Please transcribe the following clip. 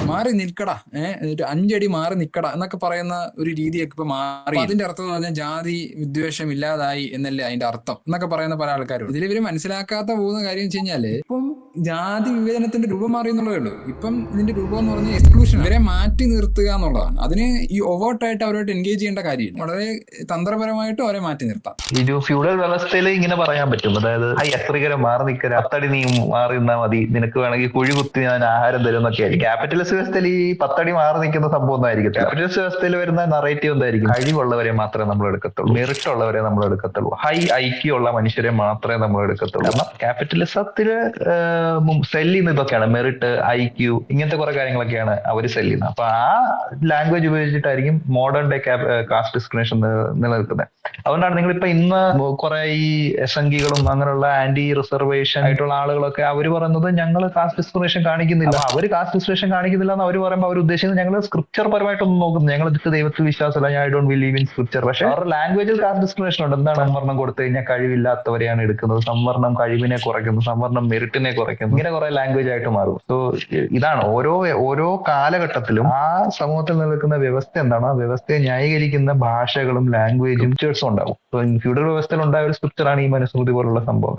മാറി നിൽക്കടാ, ഒരു 5 അടി മാറി നിൽക്കടാ എന്നൊക്കെ പറയുന്ന ഒരു രീതിയൊക്കെ ഇപ്പൊ മാറി. അതിന്റെ അർത്ഥം എന്ന് പറഞ്ഞാൽ ജാതി വിദ്വേഷം ഇല്ലാതായി എന്നല്ലേ അതിന്റെ അർത്ഥം എന്നൊക്കെ പറയുന്ന പല ആൾക്കാരും. ഇതിൽ ഇവര് മനസ്സിലാക്കാത്ത പോകുന്ന കാര്യം വെച്ച് കഴിഞ്ഞാല് ഇപ്പം ജാതി വിവേചനത്തിന്റെ രൂപം മാറി എന്നുള്ളതേ ഉള്ളൂ. ഇപ്പം ഇതിന്റെ രൂപം എന്ന് പറഞ്ഞാൽ എക്സ്ക്ലൂഷൻ, ഇവരെ മാറ്റി നിർത്തുക എന്നുള്ളതാണ്. അതിന് ഈ ഒവേർട്ടായിട്ട് അവരോട്ട് എൻഗേജ് ചെയ്യേണ്ട കാര്യമില്ല. വളരെ തന്ത്രപരമായിട്ടും അവരെ മാറ്റി നിർത്താം. ഈ ഒരു ഫ്യൂഡൽ വ്യവസ്ഥയിൽ ഇങ്ങനെ പറയാൻ പറ്റും, അതായത് എത്രകരം മാറി നിൽക്കര, 10 അടി നീ മാറി നിന്നാൽ മതി, നിനക്ക് വേണമെങ്കിൽ കുഴി കുത്തി ഞാൻ ആഹാരം തരും എന്നൊക്കെ ആയിരിക്കും. ക്യാപിറ്റലിസ്റ്റ് വ്യവസ്ഥയിൽ ഈ 10 അടി മാറി നിൽക്കുന്ന സംഭവം ഒന്നായിരിക്കും. ക്യാപിറ്റലിസ്റ്റ് വ്യവസ്ഥയിൽ വരുന്ന നറേറ്റീവ് എന്തായിരിക്കും? കഴിവുള്ളവരെ മാത്രമേ നമ്മൾ എടുക്കത്തുള്ളൂ, മെറിറ്റ് ഉള്ളവരെ നമ്മൾ എടുക്കത്തുള്ളൂ, ഹൈ ഐക്യു ഉള്ള മനുഷ്യരെ മാത്രമേ നമ്മൾ എടുക്കത്തുള്ളൂ. കാരണം ക്യാപിറ്റലിസത്തില് സെല് ചെയ്യുന്ന ഇതൊക്കെയാണ്, മെറിറ്റ്, ഐക്യു, ഇങ്ങനത്തെ കുറെ കാര്യങ്ങളൊക്കെയാണ് അവർ സെല് ചെയ്യുന്നത്. അപ്പൊ ആ ലാംഗ്വേജ് ഉപയോഗിച്ചിട്ടായിരിക്കും മോഡേൺ ഡേ കാസ്റ്റ് ഡിസ്ക്രിമിനേഷൻ നിലനിൽക്കുന്നത്. അതുകൊണ്ടാണ് നിങ്ങളിപ്പോ ഇന്ന് കുറെ ഈ സംഘികളും അങ്ങനെയുള്ള ആന്റി റിസർവേഷൻ ആയിട്ടുള്ള ആളുകളൊക്കെ അവര് പറയുന്നത് ഞങ്ങൾ കാസ്റ്റ് ഡിസ്ക്രിമിനേഷൻ കാണിക്കുന്നില്ല. അവര് കാസ്റ്റ് ഡിസ്ക്രിമിനേഷൻ കാണിക്കുന്നില്ല എന്ന് അവർ പറയുമ്പോൾ അവർ ഉദ്ദേശിക്കുന്നത് ഞങ്ങൾ സ്ക്രിപ്ചർ പരമായിട്ടൊന്നും നോക്കുന്നു, ഞങ്ങൾ ഇതിട്ട് ദൈവത്തിൽ വിശ്വാസമില്ല, I don't believe in scripture. പക്ഷെ അവരുടെ ലാംഗ്വേജിൽ കാസ്റ്റ് ഡിസ്ക്രിമിനേഷൻ ഉണ്ട്. എന്താണ്? സംവരണം കൊടുത്തു കഴിഞ്ഞാൽ കഴിവില്ലാത്തവരെയാണ് എടുക്കുന്നത്, സംവരണം കഴിവിനെ കുറയ്ക്കുന്നു, സംവരണം മെറിറ്റിനെ കുറയ്ക്കുന്നു, ഇങ്ങനെ കുറെ ലാംഗ്വേജ് ആയിട്ട് മാറും. സോ ഇതാണ് ഓരോ കാലഘട്ടത്തിലും ആ സമൂഹത്തിൽ നിൽക്കുന്ന വ്യവസ്ഥ എന്താണോ ആ വ്യവസ്ഥയെ ന്യായീകരിക്കുന്ന ഭാഷകളും ലാംഗ്വേജും ഉണ്ടാവും. ഫ്യൂഡൽ വ്യവസ്ഥയിൽ ഉണ്ടായ ഒരു സ്ക്രിപ്ചറാണ് ഈ മനുസ്മൃതി പോലുള്ള സംഭവം.